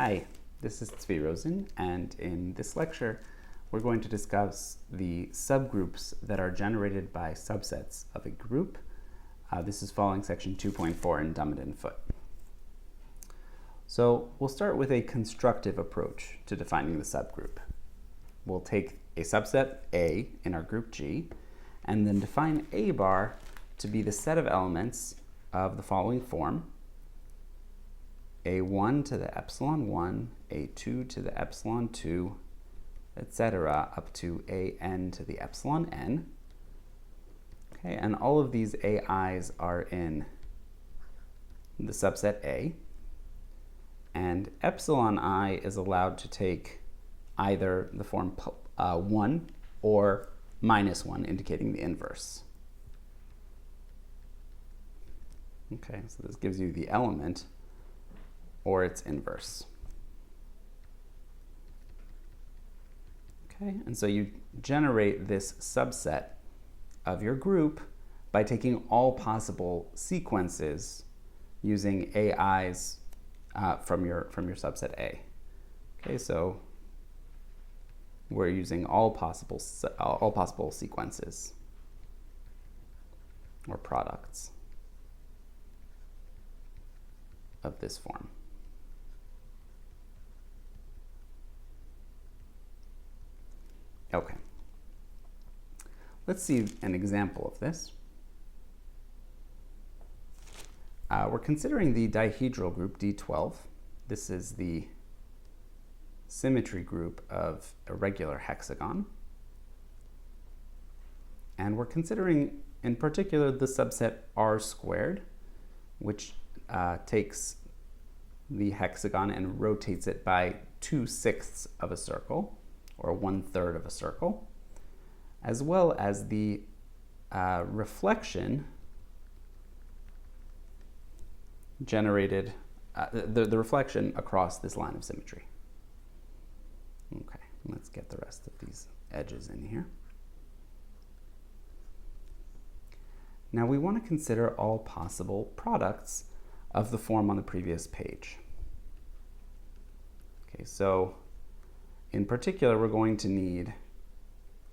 Hi, this is Tzvi Rosen, and in this lecture, we're going to discuss the subgroups that are generated by subsets of a group. This is following section 2.4 in Dummit and Foote. So we'll start with a constructive approach to defining the subgroup. We'll take a subset A in our group G, and then define A bar to be the set of elements of the following form: A1 to the epsilon 1, A2 to the epsilon 2, etc., up to AN to the epsilon n. Okay, and all of these AIs are in the subset A, and epsilon I is allowed to take either the form 1 or -1, indicating the inverse. Okay, so this gives you the element or its inverse. Okay, and so you generate this subset of your group by taking all possible sequences using AIs from your subset A. Okay, so we're using all possible sequences or products of this form. Okay, let's see an example of this. We're considering the dihedral group D12. This is the symmetry group of a regular hexagon. And we're considering in particular the subset R squared, which takes the hexagon and rotates it by 2/6 of a circle, or 1/3 of a circle, as well as the reflection generated, the reflection across this line of symmetry. Okay, let's get the rest of these edges in here. Now we want to consider all possible products of the form on the previous page. Okay, so in particular, we're going to need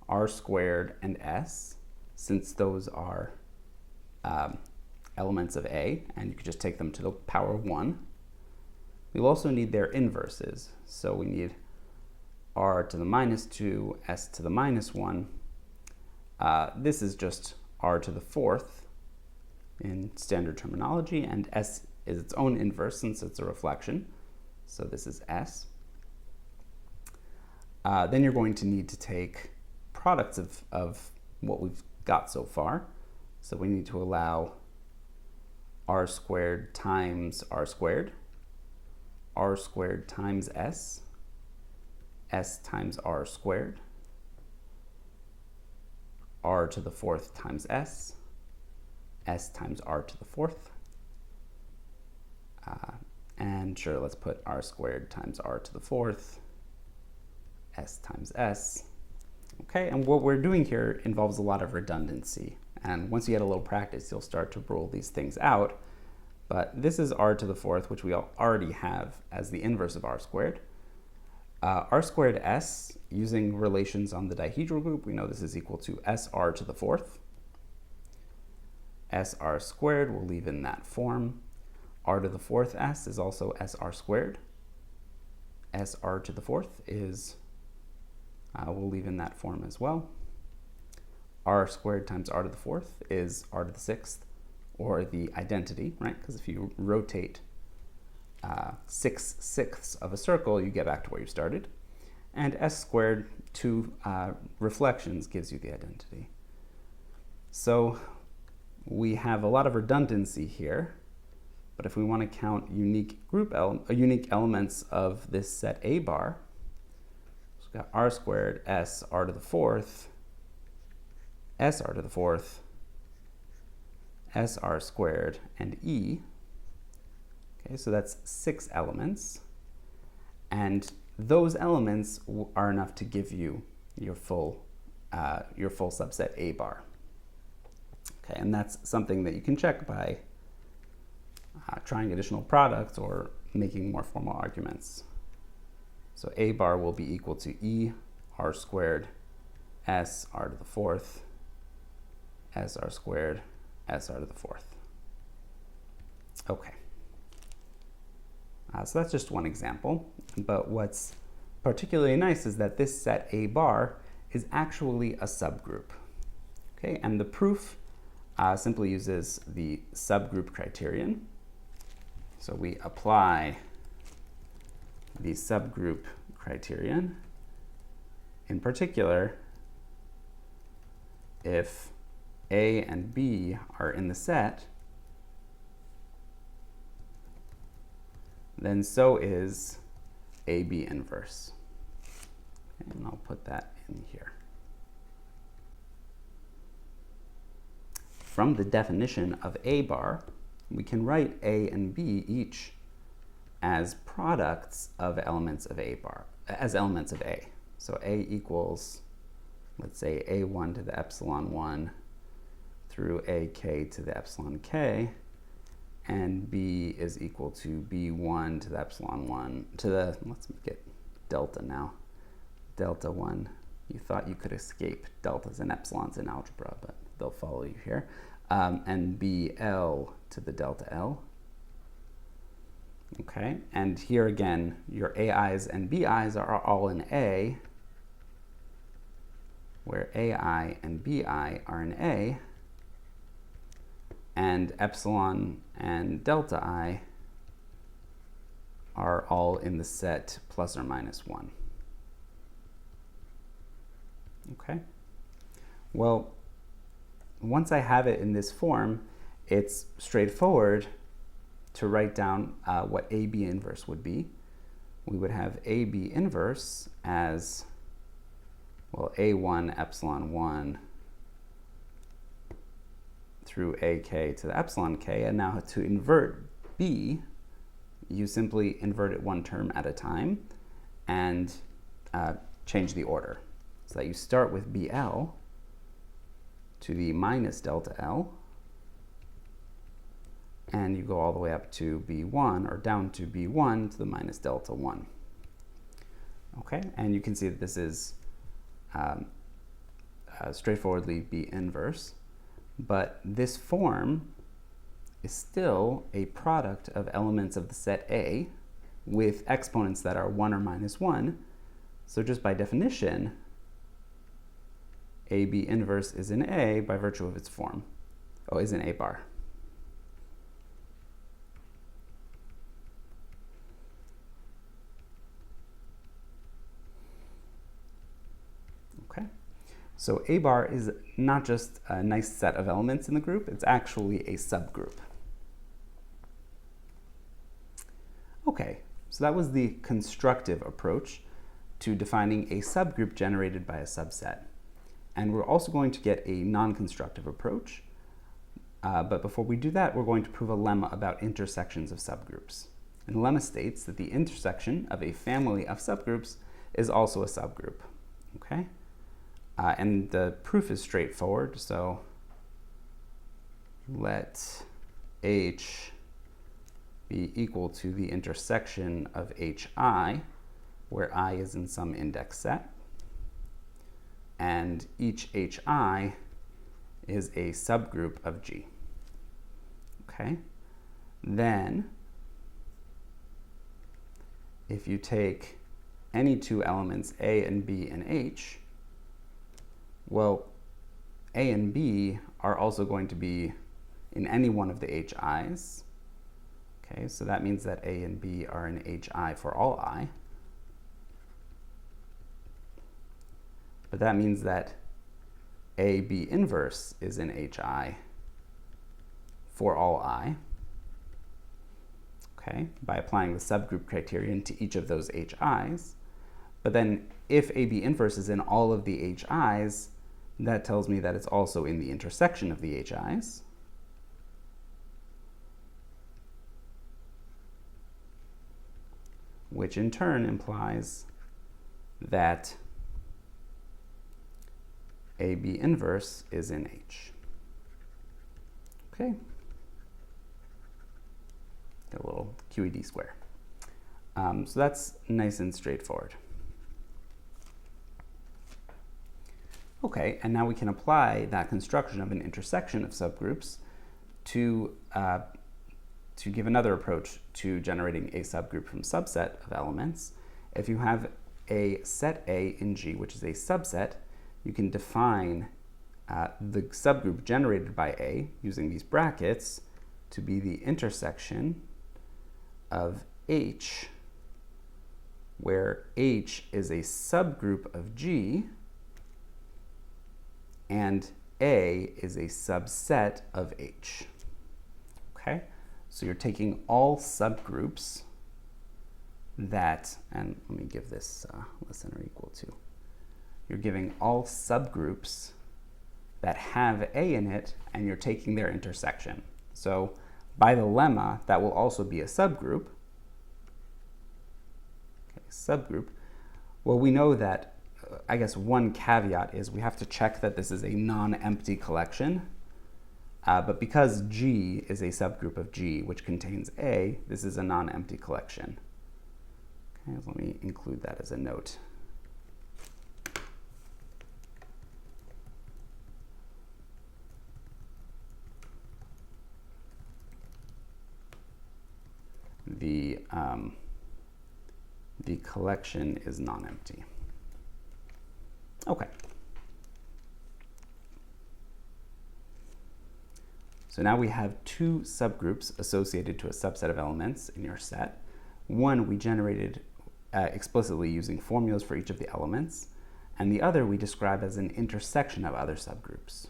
R squared and S, since those are elements of A, and you could just take them to the power 1. We'll also need their inverses, so we need R to the -2, S to the -1. This is just R to the 4th in standard terminology, and S is its own inverse since it's a reflection, so this is S. Then you're going to need to take products of what we've got so far. So we need to allow R squared times R squared times S, S times R squared, R to the 4th times S, S times R to the 4th, and sure, let's put R squared times R to the 4th, S times S. Okay, and what we're doing here involves a lot of redundancy. And once you get a little practice, you'll start to rule these things out. But this is R to the 4th, which we already have as the inverse of R squared. R squared S, using relations on the dihedral group, we know this is equal to SR to the 4th. SR squared we'll leave in that form. R to the 4th S is also SR squared. SR to the 4th is we'll leave in that form as well. R squared times R to the 4th is R to the 6th, or the identity, right? Because if you rotate 6/6 of a circle, you get back to where you started. And S squared, 2 reflections, gives you the identity. So we have a lot of redundancy here, but if we want to count unique elements of this set A bar, we've got R squared, S, R to the 4th, SR to the 4th, SR squared, and E. Okay, so that's 6 elements, and those elements are enough to give you your full subset A bar. Okay, and that's something that you can check by trying additional products or making more formal arguments So A bar will be equal to E r squared S r to the fourth S r squared S r to the fourth. Okay. So that's just one example, but what's particularly nice is that this set A bar is actually a subgroup. Okay, and the proof simply uses the subgroup criterion. So we apply the subgroup criterion. In particular, if A and B are in the set, then so is AB inverse. Okay, and I'll put that in here. From the definition of A bar, we can write A and B each as products of elements of A bar, as elements of A. So A equals, let's say, A1 to the epsilon 1 through AK to the epsilon K, and B is equal to B1 to the epsilon 1 to the, let's make it delta now, delta 1. You thought you could escape deltas and epsilons in algebra, but they'll follow you here. And BL to the delta L. Okay, and here again, your AIs and BIs are all in A, where AI and BI are in A, and epsilon and delta I are all in the set plus or minus 1. Okay, well, once I have it in this form, it's straightforward to write down what AB inverse would be. We would have AB inverse as, well, A1 epsilon 1 through AK to the epsilon K, and now to invert B, you simply invert it one term at a time and change the order. So that you start with BL to the minus delta L, and you go all the way up to B1, or down to B1 to the minus delta 1. Okay, and you can see that this is straightforwardly B inverse, but this form is still a product of elements of the set A with exponents that are 1 or minus 1. So just by definition, AB inverse is in A by virtue of its form. Oh, is in A bar. Okay, so A bar is not just a nice set of elements in the group, it's actually a subgroup. Okay, so that was the constructive approach to defining a subgroup generated by a subset. And we're also going to get a non-constructive approach. But before we do that, we're going to prove a lemma about intersections of subgroups. And the lemma states that the intersection of a family of subgroups is also a subgroup. Okay? And the proof is straightforward. So let H be equal to the intersection of HI, where I is in some index set. And each HI is a subgroup of G. Okay? Then, if you take any two elements, A and B and H, well, A and B are also going to be in any one of the HIs. Okay, so that means that A and B are in HI for all I. But that means that AB inverse is in HI for all I, okay, by applying the subgroup criterion to each of those HIs. But then if AB inverse is in all of the HIs, that tells me that it's also in the intersection of the HIs. Which in turn implies that AB inverse is in H. Okay. A little QED square. So that's nice and straightforward. Okay, and now we can apply that construction of an intersection of subgroups to give another approach to generating a subgroup from subset of elements. If you have a set A in G, which is a subset, you can define the subgroup generated by A using these brackets to be the intersection of H, where H is a subgroup of G and A is a subset of H. Okay, so you're taking all subgroups that, and let me give this less than or equal to, you're giving all subgroups that have A in it, and you're taking their intersection. So by the lemma, that will also be a subgroup. Okay, subgroup. Well, we know that, I guess one caveat is we have to check that this is a non-empty collection. But because G is a subgroup of G, which contains A, this is a non-empty collection. Okay, so let me include that as a note. The collection is non-empty. Okay. So now we have two subgroups associated to a subset of elements in your set. One we generated explicitly using formulas for each of the elements, and the other we describe as an intersection of other subgroups.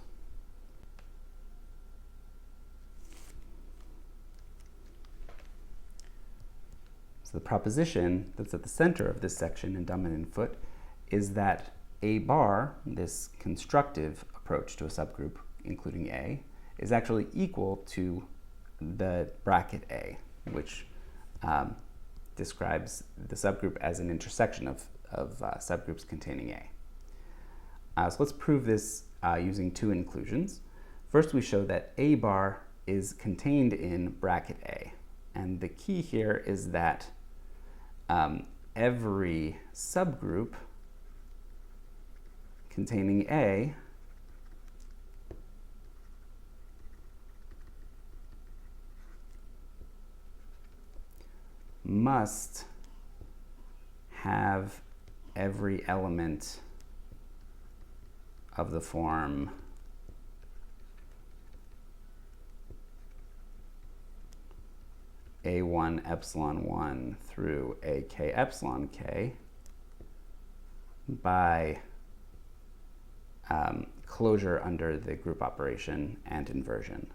So the proposition that's at the center of this section in Dummit and Foote is that A bar, this constructive approach to a subgroup including A, is actually equal to the bracket A, which describes the subgroup as an intersection of subgroups containing A. So let's prove this using two inclusions. First, we show that A bar is contained in bracket A. And the key here is that every subgroup containing A must have every element of the form A1 epsilon 1 through AK epsilon K by closure under the group operation and inversion.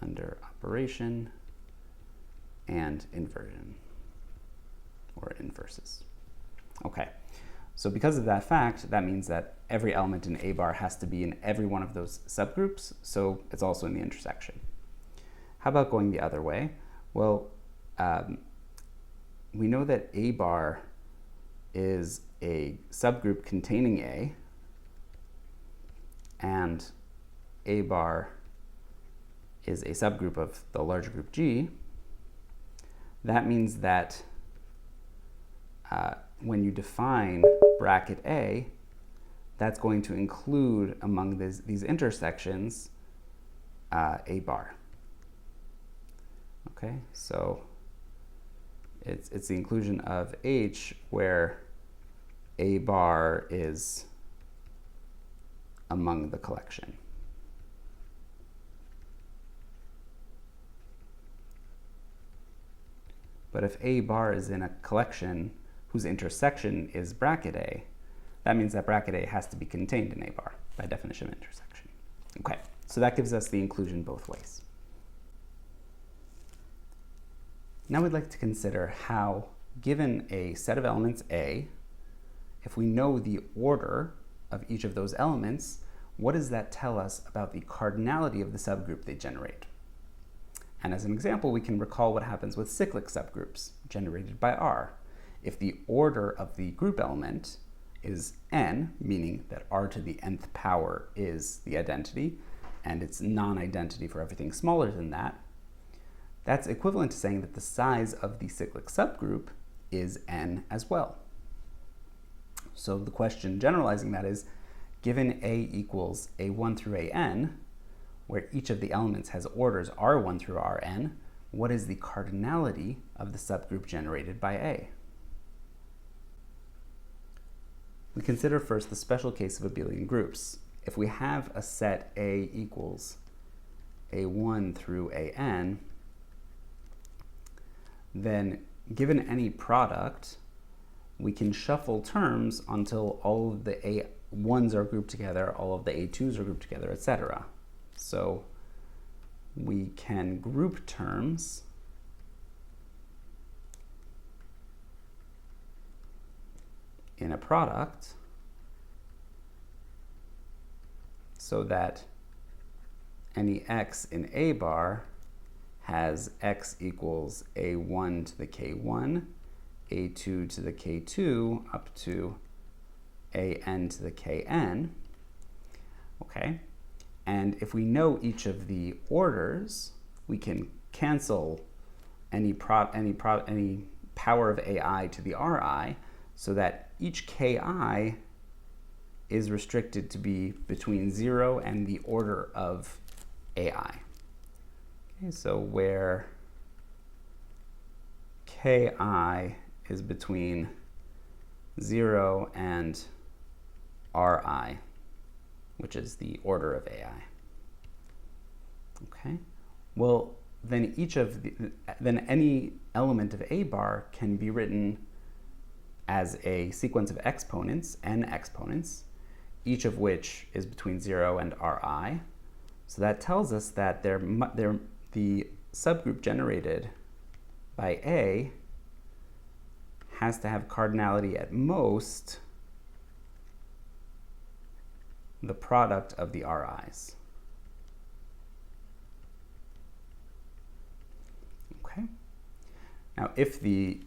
Under operation and inversion, or inverses. Okay, so because of that fact, that means that every element in A bar has to be in every one of those subgroups, so it's also in the intersection. How about going the other way? Well, we know that A bar is a subgroup containing A, and A bar is a subgroup of the larger group G. That means that when you define bracket A, that's going to include among these intersections A bar. Okay, so it's the inclusion of H where A bar is among the collection. But if A bar is in a collection whose intersection is bracket A, that means that bracket A has to be contained in A bar by definition of intersection. Okay, so that gives us the inclusion both ways. Now we'd like to consider how, given a set of elements A, if we know the order of each of those elements, what does that tell us about the cardinality of the subgroup they generate? And as an example, we can recall what happens with cyclic subgroups generated by R. If the order of the group element is n, meaning that R to the nth power is the identity, and it's non-identity for everything smaller than that, that's equivalent to saying that the size of the cyclic subgroup is n as well. So the question generalizing that is, given A equals A1 through AN, where each of the elements has orders R1 through Rn, what is the cardinality of the subgroup generated by A? We consider first the special case of abelian groups. If we have a set A equals A1 through AN, then given any product, we can shuffle terms until all of the A1s are grouped together, all of the A2s are grouped together, etc. So we can group terms in a product so that any x in A bar has x equals A1 to the K1, A2 to the K2, up to AN to the Kn. Okay, and if we know each of the orders, we can cancel any power of AI to the Ri, so that each Ki is restricted to be between 0 and the order of AI. Okay, so where Ki is between 0 and Ri, which is the order of AI. Okay, well then then any element of A bar can be written as a sequence of exponents, n exponents, each of which is between 0 and Ri. So that tells us that the subgroup generated by A has to have cardinality at most the product of the Ri's. Okay. Now, if the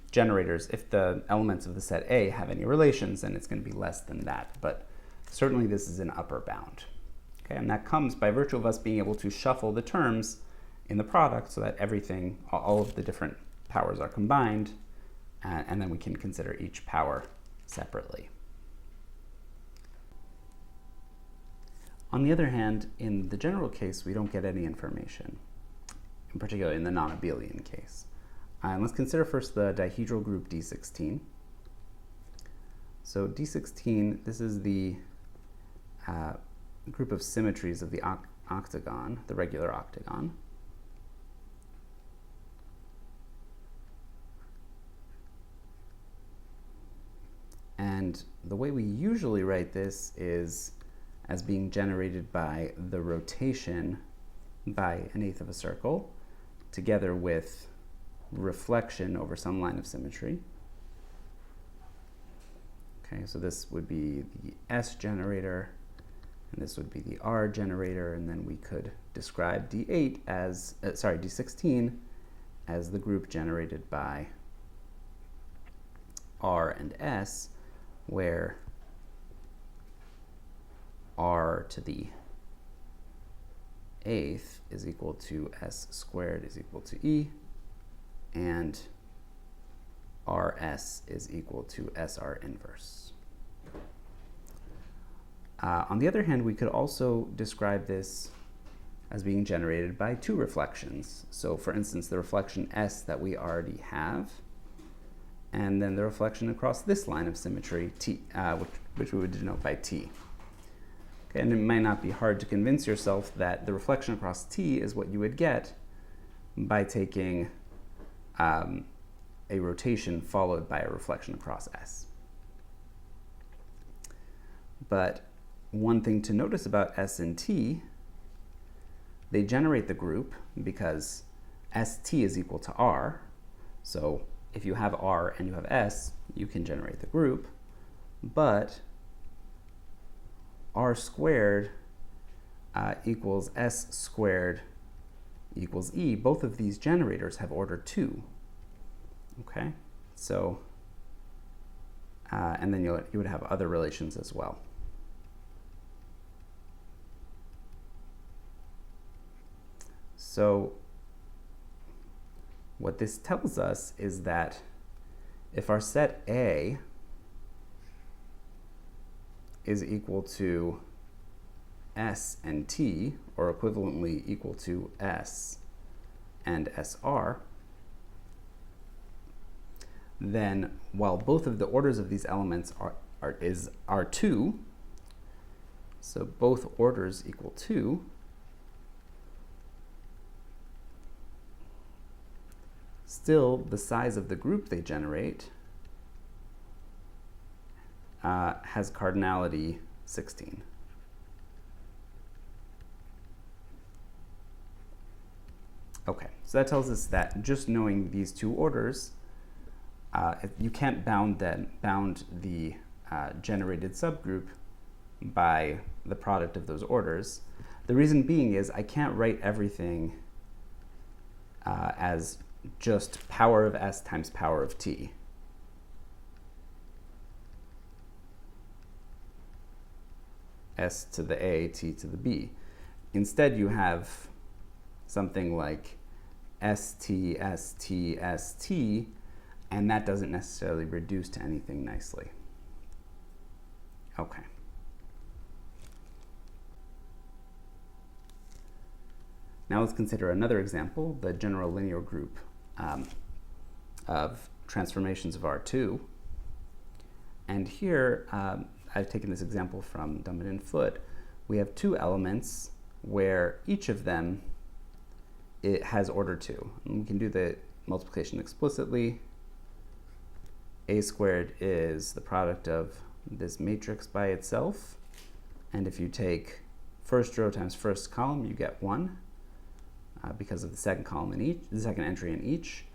elements of the set A have any relations, then it's going to be less than that. But certainly this is an upper bound. Okay, and that comes by virtue of us being able to shuffle the terms in the product so that everything, all of the different powers are combined, and then we can consider each power separately. On the other hand, in the general case, we don't get any information, in particular in the non-abelian case. And let's consider first the dihedral group D16. So D16, this is the group of symmetries of the octagon, the regular octagon. And the way we usually write this is as being generated by the rotation by an eighth of a circle, together with reflection over some line of symmetry. Okay, so this would be the S generator, and this would be the R generator, and then we could describe D16 as the group generated by R and S, where R to the eighth is equal to S squared is equal to E, and RS is equal to SR inverse. On the other hand, we could also describe this as being generated by two reflections. So for instance, the reflection S that we already have, and then the reflection across this line of symmetry, T, which we would denote by T. Okay, and it might not be hard to convince yourself that the reflection across T is what you would get by taking a rotation followed by a reflection across S. But one thing to notice about S and T, they generate the group because ST is equal to R. So if you have R and you have S, you can generate the group. But R squared equals S squared equals E. Both of these generators have order 2. Okay, so and then you would have other relations as well. So what this tells us is that if our set A is equal to S and T, or equivalently equal to S and SR, then while both of the orders of these elements are 2, so both orders equal 2, still the size of the group they generate has cardinality 16. Okay, so that tells us that just knowing these two orders, you can't bound the generated subgroup by the product of those orders. The reason being is I can't write everything as just power of S times power of T. S to the A, T to the B. Instead, you have something like ST, ST, ST, and that doesn't necessarily reduce to anything nicely. Okay. Now let's consider another example, the general linear group of transformations of R2. And here, I've taken this example from Dummit and Foote. We have two elements where each of them it has order 2. And we can do the multiplication explicitly. A squared is the product of this matrix by itself. And if you take first row times first column, you get 1 because of the second column in each, the second entry in each.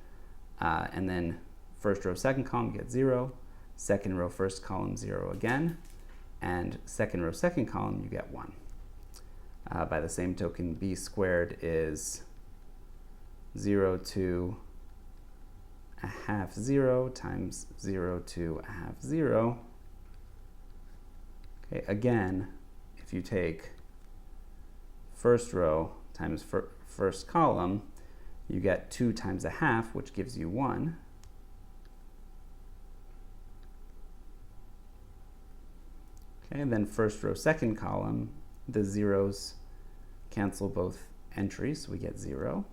And then first row, second column, you get 0. Second row, first column, 0 again. And second row, second column, you get 1. By the same token, b squared is 0 to a half 0 times 0 to a half 0. Okay, again, if you take first row times first column, you get 2 times a half, which gives you 1. Okay, and then first row, second column, the zeros cancel both entries, so we get 0.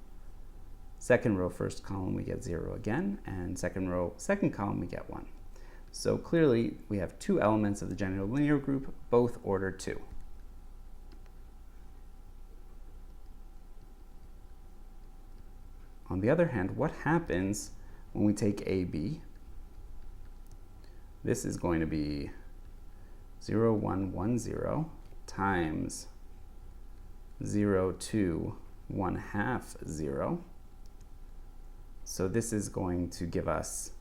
Second row, first column, we get 0 again, and second row, second column, we get 1. So clearly, we have two elements of the general linear group, both order 2. On the other hand, what happens when we take AB? This is going to be 0, 1, 1, 0 times 0, 2, 1 half 0. So this is going to give us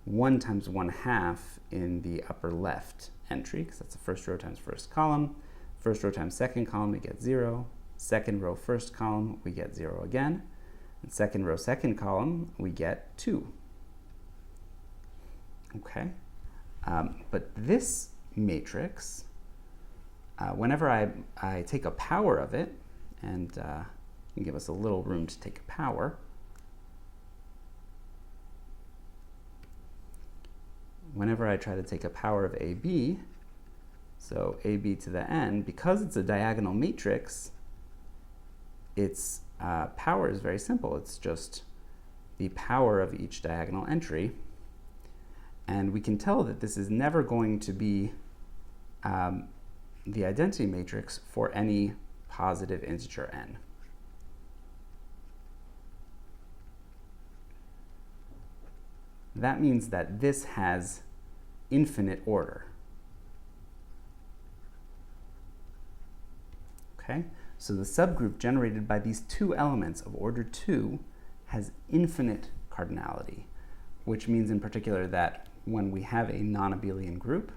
1 times 1 half in the upper left entry, because that's the first row times first column. First row times second column, we get 0. Second row, first column, we get 0 again. And second row, second column, we get 2. Okay, but this matrix, whenever I take a power of it, and give us a little room to take a power, whenever I try to take a power of AB, so AB to the n, because it's a diagonal matrix, its power is very simple. It's just the power of each diagonal entry. And we can tell that this is never going to be the identity matrix for any positive integer n. That means that this has infinite order. Okay, so the subgroup generated by these two elements of order 2 has infinite cardinality, which means in particular that when we have a non-abelian group,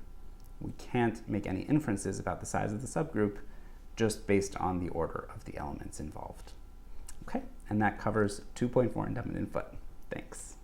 we can't make any inferences about the size of the subgroup just based on the order of the elements involved. Okay, and that covers 2.4 in Dummit and Foote. Thanks.